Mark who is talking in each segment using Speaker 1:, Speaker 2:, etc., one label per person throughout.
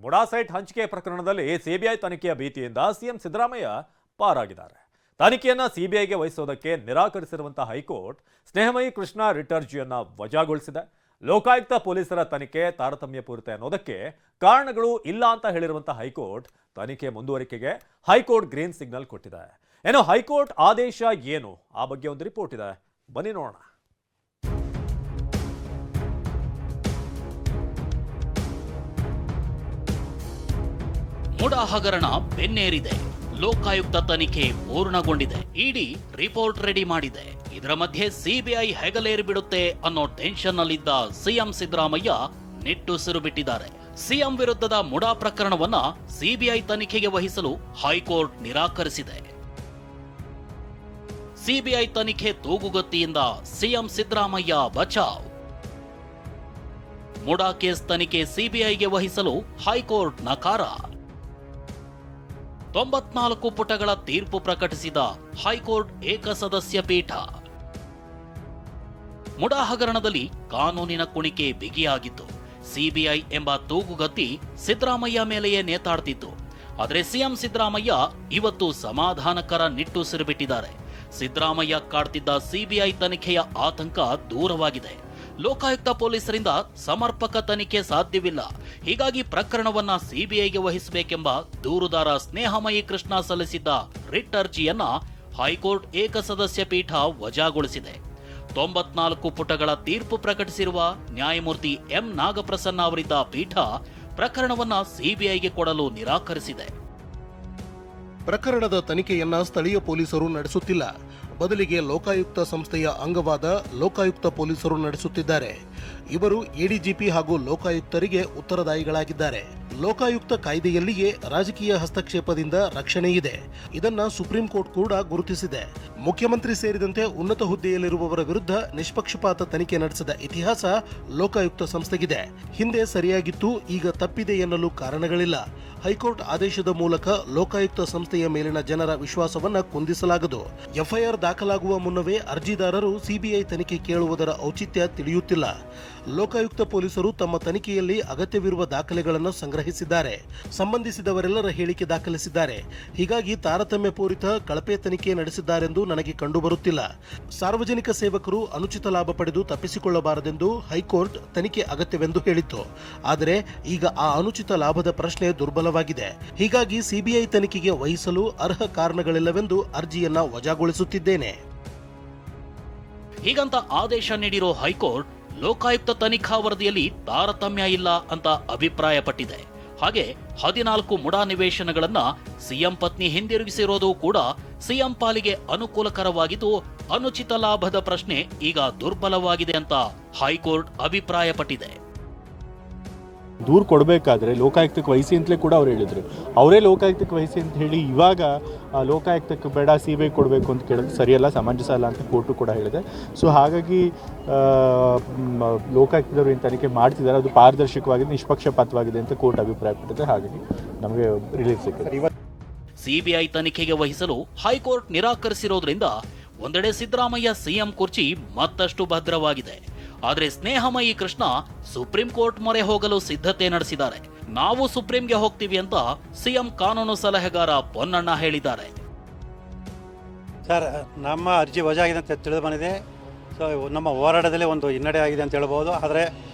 Speaker 1: MUDA site ಹಂಚಿಕೆ ಪ್ರಕರಣದಲ್ಲಿ CBI ತನಿಖೆಯ ಭೀತಿಯಿಂದ ಸಿಎಂ ಸಿದ್ದರಾಮಯ್ಯ ಪಾರಾಗಿದ್ದಾರೆ. ತನಿಖೆಯನ್ನ ಸಿಬಿಐಗೆ ವಹಿಸೋದಕ್ಕೆ ನಿರಾಕರಿಸಿರುವಂತಹ ಹೈಕೋರ್ಟ್ ಸ್ನೇಹಮಯಿ ಕೃಷ್ಣ ರಿಟ್ ಅರ್ಜಿಯನ್ನ ವಜಾಗೊಳಿಸಿದೆ. ಲೋಕಾಯುಕ್ತ ಪೊಲೀಸರ ತನಿಖೆ ತಾರತಮ್ಯಪೂರಿತ ಅನ್ನೋದಕ್ಕೆ ಕಾರಣಗಳು ಇಲ್ಲ ಅಂತ ಹೇಳಿರುವಂತಹ ಹೈಕೋರ್ಟ್ ತನಿಖೆ ಮುಂದುವರಿಕೆಗೆ ಹೈಕೋರ್ಟ್ ಗ್ರೀನ್ ಸಿಗ್ನಲ್ ಕೊಟ್ಟಿದೆ. ಏನೋ ಹೈಕೋರ್ಟ್ ಆದೇಶ ಏನು, ಆ ಬಗ್ಗೆ ಒಂದು ರಿಪೋರ್ಟ್ ಇದೆ, ಬನ್ನಿ ನೋಡೋಣ.
Speaker 2: ಮುಡಾ ಹಗರಣ ಬೆನ್ನೇರಿದೆ. ಲೋಕಾಯುಕ್ತ ತನಿಖೆ ಪೂರ್ಣಗೊಂಡಿದೆ. ಇಡಿ ರಿಪೋರ್ಟ್ ರೆಡಿ ಮಾಡಿದೆ. ಇದರ ಮಧ್ಯೆ ಸಿಬಿಐ ಹೆಗಲೇರಿ ಬಿಡುತ್ತೆ ಅನ್ನೋ ಟೆನ್ಷನ್ ನಲ್ಲಿದ್ದ ಸಿಎಂ ಸಿದ್ದರಾಮಯ್ಯ ನಿಟ್ಟುಸಿರು ಬಿಟ್ಟಿದ್ದಾರೆ. ಸಿಎಂ ವಿರುದ್ಧದ ಮುಡಾ ಪ್ರಕರಣವನ್ನ ಸಿಬಿಐ ತನಿಖೆಗೆ ವಹಿಸಲು ಹೈಕೋರ್ಟ್ ನಿರಾಕರಿಸಿದೆ. ಸಿಬಿಐ ತನಿಖೆ ತೂಗುಗತ್ತಿಯಿಂದ ಸಿಎಂ ಸಿದ್ದರಾಮಯ್ಯ ಬಚಾವ್. ಮುಡಾ ಕೇಸ್ ತನಿಖೆ ಸಿಬಿಐಗೆ ವಹಿಸಲು ಹೈಕೋರ್ಟ್ ನಕಾರ. 94 ಪುಟಗಳ ತೀರ್ಪು ಪ್ರಕಟಿಸಿದ ಹೈಕೋರ್ಟ್ ಏಕಸದಸ್ಯ ಪೀಠ. ಮುಡಾ ಹಗರಣದಲ್ಲಿ ಕಾನೂನಿನ ಕುಣಿಕೆ ಬಿಗಿಯಾಗಿತ್ತು. ಸಿಬಿಐ ಎಂಬ ತೂಗುಗತ್ತಿ ಸಿದ್ದರಾಮಯ್ಯ ಮೇಲೆಯೇ ನೇತಾಡ್ತಿತ್ತು. ಆದರೆ ಸಿಎಂ ಸಿದ್ದರಾಮಯ್ಯ ಇವತ್ತು ಸಮಾಧಾನಕರ ನಿಟ್ಟುಸಿರು ಬಿಟ್ಟಿದ್ದಾರೆ. ಸಿದ್ದರಾಮಯ್ಯ ಕಾಡ್ತಿದ್ದ ಸಿಬಿಐ ತನಿಖೆಯ ಆತಂಕ ದೂರವಾಗಿದೆ. ಲೋಕಾಯುಕ್ತ ಪೊಲೀಸರಿಂದ ಸಮರ್ಪಕ ತನಿಖೆ ಸಾಧ್ಯವಿಲ್ಲ. ಹೀಗಾಗಿ ಪ್ರಕರಣವನ್ನ ಸಿಬಿಐಗೆ ವಹಿಸಬೇಕೆಂಬ ದೂರುದಾರ ಸ್ನೇಹಮಯಿ ಕೃಷ್ಣ ಸಲ್ಲಿಸಿದ್ದ ರಿಟ್ ಅರ್ಜಿಯನ್ನ ಹೈಕೋರ್ಟ್ ಏಕಸದಸ್ಯ ಪೀಠ ವಜಾಗೊಳಿಸಿದೆ. 94 ಪುಟಗಳ ತೀರ್ಪು ಪ್ರಕಟಿಸಿರುವ ನ್ಯಾಯಮೂರ್ತಿ ಎಂ ನಾಗಪ್ರಸನ್ನ ಅವರಿದ್ದ ಪೀಠ ಪ್ರಕರಣವನ್ನ ಸಿಬಿಐಗೆ ಕೊಡಲು ನಿರಾಕರಿಸಿದೆ.
Speaker 3: ಪ್ರಕರಣದ ತನಿಖೆಯನ್ನ ಸ್ಥಳೀಯ ಪೊಲೀಸರು ನಡೆಸುತ್ತಿಲ್ಲ. ಬದಲಿಗೆ ಲೋಕಾಯುಕ್ತ ಸಂಸ್ಥೆಯ ಅಂಗವಾದ ಲೋಕಾಯುಕ್ತ ಪೊಲೀಸರು ನಡೆಸುತ್ತಿದ್ದಾರೆ. ಇವರು ಎಡಿಜಿಪಿ ಹಾಗೂ ಲೋಕಾಯುಕ್ತರಿಗೆ ಉತ್ತರದಾಯಿಗಳಾಗಿದ್ದಾರೆ. ಲೋಕಾಯುಕ್ತ ಕಾಯ್ದೆಯಲ್ಲಿಯೇ ರಾಜಕೀಯ ಹಸ್ತಕ್ಷೇಪದಿಂದ ರಕ್ಷಣೆ ಇದೆ. ಇದನ್ನ ಸುಪ್ರೀಂ ಕೋರ್ಟ್ ಕೂಡ ಗುರುತಿಸಿದೆ. ಮುಖ್ಯಮಂತ್ರಿ ಸೇರಿದಂತೆ ಉನ್ನತ ಹುದ್ದೆಯಲ್ಲಿರುವವರ ವಿರುದ್ಧ ನಿಷ್ಪಕ್ಷಪಾತ ತನಿಖೆ ನಡೆಸಿದ ಇತಿಹಾಸ ಲೋಕಾಯುಕ್ತ ಸಂಸ್ಥೆಗಿದೆ. ಹಿಂದೆ ಸರಿಯಾಗಿತ್ತು, ಈಗ ತಪ್ಪಿದೆ ಎನ್ನಲು ಕಾರಣಗಳಿಲ್ಲ. ಹೈಕೋರ್ಟ್ ಆದೇಶದ ಮೂಲಕ ಲೋಕಾಯುಕ್ತ ಸಂಸ್ಥೆಯ ಮೇಲಿನ ಜನರ ವಿಶ್ವಾಸವನ್ನ ಕುಂದಿಸಲಾಗದು. ಎಫ್ಐಆರ್ ದಾಖಲಾಗುವ ಮುನ್ನವೇ ಅರ್ಜಿದಾರರು ಸಿಬಿಐ ತನಿಖೆ ಕೇಳುವುದರ ಔಚಿತ್ಯ ತಿಳಿಯುತ್ತಿಲ್ಲ. ಲೋಕಾಯುಕ್ತ ಪೊಲೀಸರು ತಮ್ಮ ತನಿಖೆಯಲ್ಲಿ ಅಗತ್ಯವಿರುವ ದಾಖಲೆಗಳನ್ನು ಸಂಗ್ರಹಿಸಿದ್ದಾರೆ. ಸಂಬಂಧಿಸಿದವರೆಲ್ಲರ ಹೇಳಿಕೆ ದಾಖಲಿಸಿದ್ದಾರೆ. ಹೀಗಾಗಿ ತಾರತಮ್ಯ ಪೂರಿತ ಕಳಪೆ ತನಿಖೆ ನಡೆಸಿದ್ದಾರೆಂದು ನನಗೆ ಕಂಡುಬರುತ್ತಿಲ್ಲ. ಸಾರ್ವಜನಿಕ ಸೇವಕರು ಅನುಚಿತ ಲಾಭ ಪಡೆದು ತಪ್ಪಿಸಿಕೊಳ್ಳಬಾರದೆಂದು ಹೈಕೋರ್ಟ್ ತನಿಖೆ ಅಗತ್ಯವೆಂದು ಹೇಳಿತ್ತು. ಆದರೆ ಈಗ ಆ ಅನುಚಿತ ಲಾಭದ ಪ್ರಶ್ನೆ ದುರ್ಬಲವಾಗಿದೆ. ಹೀಗಾಗಿ ಸಿಬಿಐ ತನಿಖೆಗೆ ವಹಿಸಲು ಅರ್ಹ ಕಾರಣಗಳಿಲ್ಲವೆಂದು ಅರ್ಜಿಯನ್ನ ವಜಾಗೊಳಿಸುತ್ತಿದ್ದೇನೆ.
Speaker 2: ಹೀಗಂತ ಆದೇಶ ನೀಡಿರೋ ಹೈಕೋರ್ಟ್ ಲೋಕಾಯುಕ್ತ ತನಿಖಾ ವರದಿಯಲ್ಲಿ ತಾರತಮ್ಯ ಇಲ್ಲ ಅಂತ ಅಭಿಪ್ರಾಯಪಟ್ಟಿದೆ. ಹಾಗೆ 14 ಮುಡಾ ನಿವೇಶನಗಳನ್ನ ಸಿಎಂ ಪತ್ನಿ ಹಿಂದಿರುಗಿಸಿರೋದು ಕೂಡ ಸಿಎಂ ಪಾಲಿಗೆ ಅನುಕೂಲಕರವಾಗಿದ್ದು, ಅನುಚಿತ ಲಾಭದ ಪ್ರಶ್ನೆ ಈಗ ದುರ್ಬಲವಾಗಿದೆ ಅಂತ ಹೈಕೋರ್ಟ್ ಅಭಿಪ್ರಾಯಪಟ್ಟಿದೆ.
Speaker 4: ದೂರು ಕೊಡಬೇಕಾದ್ರೆ ಲೋಕಾಯುಕ್ತಕ್ಕೆ ವಹಿಸಿ ಅಂತಲೇ ಕೂಡ ಅವ್ರು ಹೇಳಿದರು. ಅವರೇ ಲೋಕಾಯುಕ್ತಕ್ಕೆ ವಹಿಸಿ ಅಂತ ಹೇಳಿ ಇವಾಗ ಲೋಕಾಯುಕ್ತಕ್ಕೆ ಬೇಡ ಸಿಬಿಐ ಕೊಡಬೇಕು ಅಂತ ಕೇಳೋದು ಸರಿಯಲ್ಲ, ಸಮಂಜಸ ಅಲ್ಲ ಅಂತ ಕೋರ್ಟು ಕೂಡ ಹೇಳಿದೆ. ಸೊ ಹಾಗಾಗಿ ಲೋಕಾಯುಕ್ತದವರು ಏನು ತನಿಖೆ ಮಾಡ್ತಿದ್ದಾರೆ ಅದು ಪಾರದರ್ಶಕವಾಗಿದೆ, ನಿಷ್ಪಕ್ಷಪಾತವಾಗಿದೆ ಅಂತ ಕೋರ್ಟ್ ಅಭಿಪ್ರಾಯಪಟ್ಟಿದೆ. ಹಾಗಾಗಿ ನಮಗೆ ರಿಲೀಫ್ ಸಿಕ್ಕಿದೆ.
Speaker 2: ಸಿಬಿಐ ತನಿಖೆಗೆ ವಹಿಸಲು ಹೈಕೋರ್ಟ್ ನಿರಾಕರಿಸಿರೋದ್ರಿಂದ ಒಂದೆಡೆ ಸಿದ್ದರಾಮಯ್ಯ ಸಿಎಂ ಕುರ್ಚಿ ಮತ್ತಷ್ಟು ಭದ್ರವಾಗಿದೆ. ಆದರೆ ಸ್ನೇಹಮಯಿ ಕೃಷ್ಣ ಸುಪ್ರೀಂ ಕೋರ್ಟ್ ಮೊರೆ ಹೋಗಲು ಸಿದ್ಧತೆ ನಡೆಸಿದ್ದಾರೆ. ನಾವು ಸುಪ್ರೀಂಗೆ ಹೋಗ್ತೀವಿ ಅಂತ ಸಿಎಂ ಕಾನೂನು ಸಲಹೆಗಾರ ಪೊನ್ನಣ್ಣ ಹೇಳಿದ್ದಾರೆ.
Speaker 5: ಸರ್, ನಮ್ಮ ಅರ್ಜಿ ವಜಾ ಆಗಿದೆ ಅಂತ ತಿಳಿದು ಬಂದಿದೆ. ಸೊ ನಮ್ಮ ಹೋರಾಟದಲ್ಲಿ ಒಂದು ಹಿನ್ನಡೆ ಆಗಿದೆ ಅಂತ ಹೇಳ್ಬೋದು. ಆದರೆ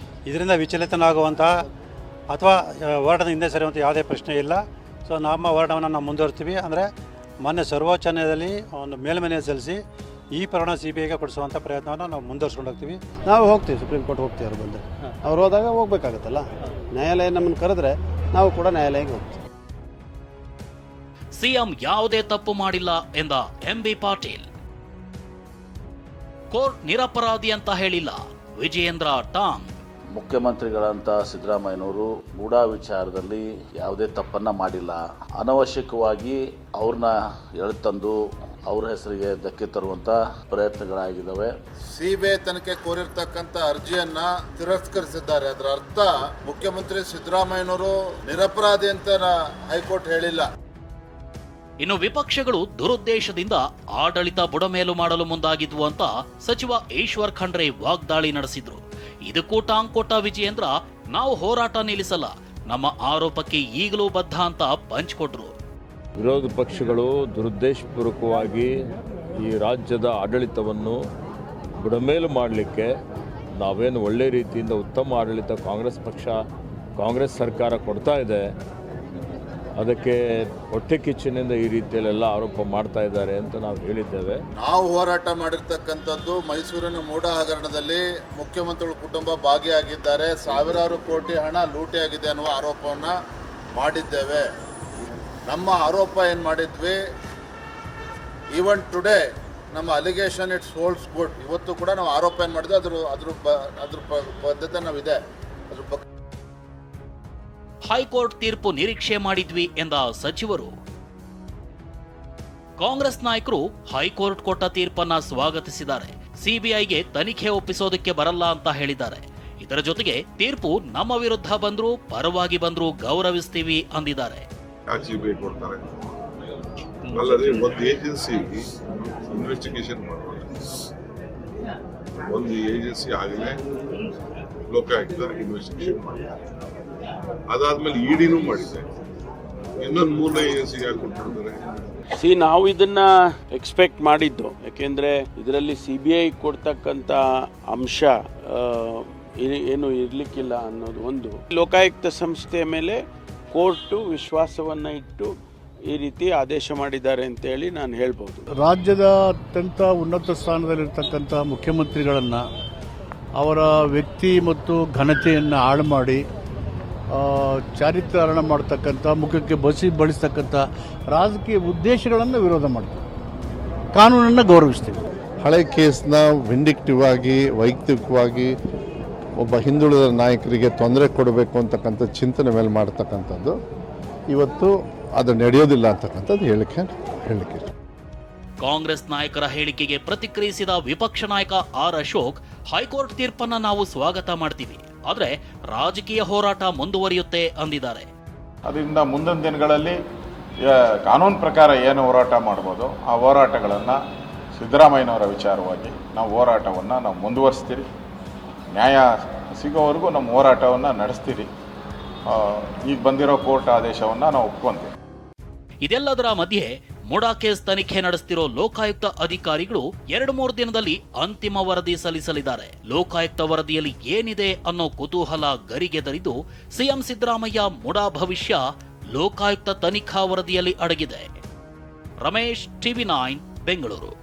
Speaker 5: ಇದರಿಂದ ವಿಚಲಿತನಾಗುವಂಥ ಅಥವಾ ಹೋರಾಟದ ಹಿಂದೆ ಸರಿಯುವಂಥ ಯಾವುದೇ ಪ್ರಶ್ನೆ ಇಲ್ಲ. ಸೊ ನಮ್ಮ ಹೋರಾಟವನ್ನು ನಾವು ಮುಂದುವರಿಸ್ತೀವಿ. ಅಂದರೆ ಮೊನ್ನೆ ಸರ್ವೋಚ್ಚ ನ್ಯಾಯಾಲಯದಲ್ಲಿ ಒಂದು ಮೇಲ್ಮನವಿ ಸಲ್ಲಿಸಿ ಈ ಪ್ರಕರಣ ಸಿಬಿಐಗೆ ಕೊಡಿಸುವಂಥ ಪ್ರಯತ್ನವನ್ನು ನಾವು ಮುಂದುವರ್ಸ್ಕೊಂಡು ಹೋಗ್ತೀವಿ.
Speaker 6: ನಾವು ಹೋಗ್ತೀವಿ, ಸುಪ್ರೀಂ ಕೋರ್ಟ್ ಹೋಗ್ತೀವಿ. ಅವ್ರು ಬಂದರೆ ಅವ್ರು ಹೋದಾಗ ಹೋಗ್ಬೇಕಾಗತ್ತಲ್ಲ. ನ್ಯಾಯಾಲಯ ನಮ್ಮನ್ನು ಕರೆದ್ರೆ ನಾವು ಕೂಡ ನ್ಯಾಯಾಲಯಕ್ಕೆ ಹೋಗ್ತೀವಿ.
Speaker 2: ಸಿಎಂ ಯಾವುದೇ ತಪ್ಪು ಮಾಡಿಲ್ಲ ಎಂದ ಎಂಬಿ ಪಾಟೀಲ್. ಕೋರ್ಟ್ ನಿರಪರಾಧಿ ಅಂತ ಹೇಳಿಲ್ಲ ವಿಜಯೇಂದ್ರ ಟಾಂಗ್.
Speaker 7: ಮುಖ್ಯಮಂತ್ರಿಗಳಂತ ಸಿದ್ದರಾಮಯ್ಯನವರು ಮುಡಾ ವಿಚಾರದಲ್ಲಿ ಯಾವುದೇ ತಪ್ಪನ್ನ ಮಾಡಿಲ್ಲ. ಅನವಶ್ಯಕವಾಗಿ ಅವ್ರನ್ನ ಎಳೆತಂದು ಅವ್ರ ಹೆಸರಿಗೆ ಧಕ್ಕೆ ತರುವಂತ ಪ್ರಯತ್ನಗಳಾಗಿದ್ದಾವೆ.
Speaker 8: ಸಿಬಿಐ ತನಿಖೆ ಕೋರಿರ್ತಕ್ಕಂಥ ಅರ್ಜಿಯನ್ನ ತಿರಸ್ಕರಿಸಿದ್ದಾರೆ. ಅದರ ಅರ್ಥ ಮುಖ್ಯಮಂತ್ರಿ ಸಿದ್ದರಾಮಯ್ಯನವರು ನಿರಪರಾಧಿ ಅಂತ ಹೈಕೋರ್ಟ್ ಹೇಳಿಲ್ಲ.
Speaker 2: ಇನ್ನು ವಿಪಕ್ಷಗಳು ದುರುದ್ದೇಶದಿಂದ ಆಡಳಿತ ಬುಡಮೇಲು ಮಾಡಲು ಮುಂದಾಗಿದ್ವು ಅಂತ ಸಚಿವ ಈಶ್ವರ್ ಖಂಡ್ರೆ ವಾಗ್ದಾಳಿ ನಡೆಸಿದ್ರು. ಇದಕ್ಕೂ ಟಾಂಗ್ ಕೊಟ್ಟ ವಿಜಯೇಂದ್ರ, ನಾವು ಹೋರಾಟ ನಿಲ್ಲಿಸಲ್ಲ, ನಮ್ಮ ಆರೋಪಕ್ಕೆ ಈಗಲೂ ಬದ್ಧ ಅಂತ ಪಂಚ್ ಕೊಟ್ರು.
Speaker 9: ವಿರೋಧ ಪಕ್ಷಗಳು ದುರುದ್ದೇಶಪೂರ್ವಕವಾಗಿ ಈ ರಾಜ್ಯದ ಆಡಳಿತವನ್ನು ಬುಡಮೇಲು ಮಾಡಲಿಕ್ಕೆ ನಾವೇನು ಒಳ್ಳೆ ರೀತಿಯಿಂದ ಉತ್ತಮ ಆಡಳಿತ ಕಾಂಗ್ರೆಸ್ ಸರ್ಕಾರ ಕೊಡ್ತಾ ಇದೆ, ಅದಕ್ಕೆ ಹೊಟ್ಟೆ ಕಿಚ್ಚಿನಿಂದ ಈ ರೀತಿಯಲ್ಲೆಲ್ಲ ಆರೋಪ ಮಾಡ್ತಾ ಇದ್ದಾರೆ ಅಂತ ನಾವು ಹೇಳಿದ್ದೇವೆ.
Speaker 8: ನಾವು ಹೋರಾಟ ಮಾಡಿರ್ತಕ್ಕಂಥದ್ದು ಮೈಸೂರಿನ ಮೂಡ ಹಗರಣದಲ್ಲಿ ಮುಖ್ಯಮಂತ್ರಿಗಳ ಕುಟುಂಬ ಭಾಗಿಯಾಗಿದ್ದಾರೆ, ಸಾವಿರಾರು ಕೋಟಿ ಹಣ ಲೂಟಿಯಾಗಿದೆ ಅನ್ನುವ ಆರೋಪವನ್ನು ಮಾಡಿದ್ದೇವೆ. ನಮ್ಮ ಆರೋಪ ಏನು ಮಾಡಿದ್ವಿ, ಈವನ್ ಟುಡೇ ನಮ್ಮ ಅಲಿಗೇಷನ್ ಇಟ್ಸ್ ಹೋಲ್ಡ್ಸ್ ಗುಡ್. ಇವತ್ತು ಕೂಡ ನಾವು ಆರೋಪ ಏನು ಮಾಡಿದ್ವಿ ಅದ್ರ ಪದ್ಧತಿ ನಾವಿದೆ.
Speaker 2: ಹೈಕೋರ್ಟ್ ತೀರ್ಪು ನಿರೀಕ್ಷೆ ಮಾಡಿದ್ವಿ ಎಂದ ಸಚಿವರು. ಕಾಂಗ್ರೆಸ್ ನಾಯಕರು ಹೈಕೋರ್ಟ್ ಕೊಟ್ಟ ತೀರ್ಪನ್ನ ಸ್ವಾಗತಿಸಿದ್ದಾರೆ. ಸಿಬಿಐಗೆ ತನಿಖೆ ಒಪ್ಪಿಸೋದಕ್ಕೆ ಬರಲ್ಲ ಅಂತ ಹೇಳಿದ್ದಾರೆ. ಇದರ ಜೊತೆಗೆ ತೀರ್ಪು ನಮ್ಮ ವಿರುದ್ಧ ಬಂದ್ರು ಪರವಾಗಿ ಬಂದ್ರು ಗೌರವಿಸ್ತೀವಿ ಅಂದಿದ್ದಾರೆ.
Speaker 10: ಅಲ್ಲದೆ ಒಂದು ಏಜೆನ್ಸಿ ಇನ್ವೆಸ್ಟಿಗೇಷನ್ ಮಾಡೋಣ, ಒಂದು ಏಜೆನ್ಸಿ ಆಗಲೇ ಲೋಕಾಯುಕ್ತ ಇನ್ವೆಸ್ಟಿಗೇಷನ್ ಮಾಡಿದೆ, ಅದಾದ್ಮೇಲೆ ಇಡಿನೂ ಮಾಡಿದೆ, ಇನ್ನೊಂದು 3ನೇ ಏಜೆನ್ಸಿಗೆ ಯಾಕೆ ಕೊಟ್ಟಿರ್ತಾರೆ?
Speaker 11: ನಾವು ಇದನ್ನ ಎಕ್ಸ್ಪೆಕ್ಟ್ ಮಾಡಿದ್ದು, ಯಾಕೆಂದ್ರೆ ಇದರಲ್ಲಿ CBI ಕೊಡ್ತಕ್ಕಂಥ ಅಂಶ ಏನು ಇರ್ಲಿಕ್ಕಿಲ್ಲ ಅನ್ನೋದು ಒಂದು. ಲೋಕಾಯುಕ್ತ ಸಂಸ್ಥೆಯ ಮೇಲೆ ಕೋರ್ಟು ವಿಶ್ವಾಸವನ್ನ ಇಟ್ಟು ಈ ರೀತಿ ಆದೇಶ ಮಾಡಿದ್ದಾರೆ ಅಂತೇಳಿ ನಾನು ಹೇಳ್ಬೋದು.
Speaker 6: ರಾಜ್ಯದ ಅತ್ಯಂತ ಉನ್ನತ ಸ್ಥಾನದಲ್ಲಿರ್ತಕ್ಕಂಥ ಮುಖ್ಯಮಂತ್ರಿಗಳನ್ನು ಅವರ ವ್ಯಕ್ತಿ ಮತ್ತು ಘನತೆಯನ್ನು ಹಾಳು ಮಾಡಿ ಚಾರಿತ್ರ್ಯ ಹರಣ ಮಾಡ್ತಕ್ಕಂಥ, ಮುಖಕ್ಕೆ ಬಳಸ್ತಕ್ಕಂಥ ರಾಜಕೀಯ ಉದ್ದೇಶಗಳನ್ನು ವಿರೋಧ ಮಾಡ್ತೀವಿ, ಕಾನೂನನ್ನು ಗೌರವಿಸ್ತೀವಿ.
Speaker 12: ಹಳೆ ಕೇಸ್ನ ವಿಂಡಿಕ್ಟಿವ್ ಆಗಿ ವೈಯಕ್ತಿಕವಾಗಿ ಒಬ್ಬ ಹಿಂದುಳಿದ ನಾಯಕರಿಗೆ ತೊಂದರೆ ಕೊಡಬೇಕು ಅಂತಕ್ಕಂಥ ಚಿಂತನೆ ಮೇಲೆ ಮಾಡ್ತಕ್ಕಂಥದ್ದು ಇವತ್ತು ಅದು ನಡೆಯೋದಿಲ್ಲ ಅಂತಕ್ಕಂಥದ್ದು ಹೇಳಿಕೆ.
Speaker 2: ಕಾಂಗ್ರೆಸ್ ನಾಯಕರ ಹೇಳಿಕೆಗೆ ಪ್ರತಿಕ್ರಿಯಿಸಿದ ವಿಪಕ್ಷ ನಾಯಕ ಆರ್ ಅಶೋಕ್, ಹೈಕೋರ್ಟ್ ತೀರ್ಪನ್ನ ನಾವು ಸ್ವಾಗತ ಮಾಡ್ತೀವಿ, ಆದ್ರೆ ರಾಜಕೀಯ ಹೋರಾಟ ಮುಂದುವರಿಯುತ್ತೆ ಅಂದಿದ್ದಾರೆ.
Speaker 13: ಅದರಿಂದ ಮುಂದಿನ ದಿನಗಳಲ್ಲಿ ಕಾನೂನು ಪ್ರಕಾರ ಏನು ಹೋರಾಟ ಮಾಡ್ಬೋದು ಆ ಹೋರಾಟಗಳನ್ನು ಸಿದ್ದರಾಮಯ್ಯನವರ ವಿಚಾರವಾಗಿ ನಾವು ಹೋರಾಟವನ್ನು ನಾವು ಮುಂದುವರಿಸ್ತೀರಿ. ನ್ಯಾಯ ಸಿಗೋವರೆಗೂ ನಮ್ಮ ಹೋರಾಟವನ್ನು ನಡೆಸ್ತೀರಿ. ಈಗ ಬಂದಿರೋ ಕೋರ್ಟ್ ಆದೇಶವನ್ನು ನಾವು ಒಪ್ಕೊಂತೀವಿ.
Speaker 2: ಇದೆಲ್ಲದರ ಮಧ್ಯೆ ಮುಡಾ ಕೇಸ್ ತನಿಖೆ ನಡೆಸ್ತಿರೋ ಲೋಕಾಯುಕ್ತ ಅಧಿಕಾರಿಗಳು 2-3 ದಿನದಲ್ಲಿ ಅಂತಿಮ ವರದಿ ಸಲ್ಲಿಸಲಿದ್ದಾರೆ. ಲೋಕಾಯುಕ್ತ ವರದಿಯಲ್ಲಿ ಏನಿದೆ ಅನ್ನೋ ಕುತೂಹಲ ಗರಿಗೆದರಿದ್ದು ಸಿಎಂ ಸಿದ್ದರಾಮಯ್ಯ ಮುಡಾ ಭವಿಷ್ಯ ಲೋಕಾಯುಕ್ತ ತನಿಖಾ ವರದಿಯಲ್ಲಿ ಅಡಗಿದೆ. ರಮೇಶ್, TV9 ಬೆಂಗಳೂರು.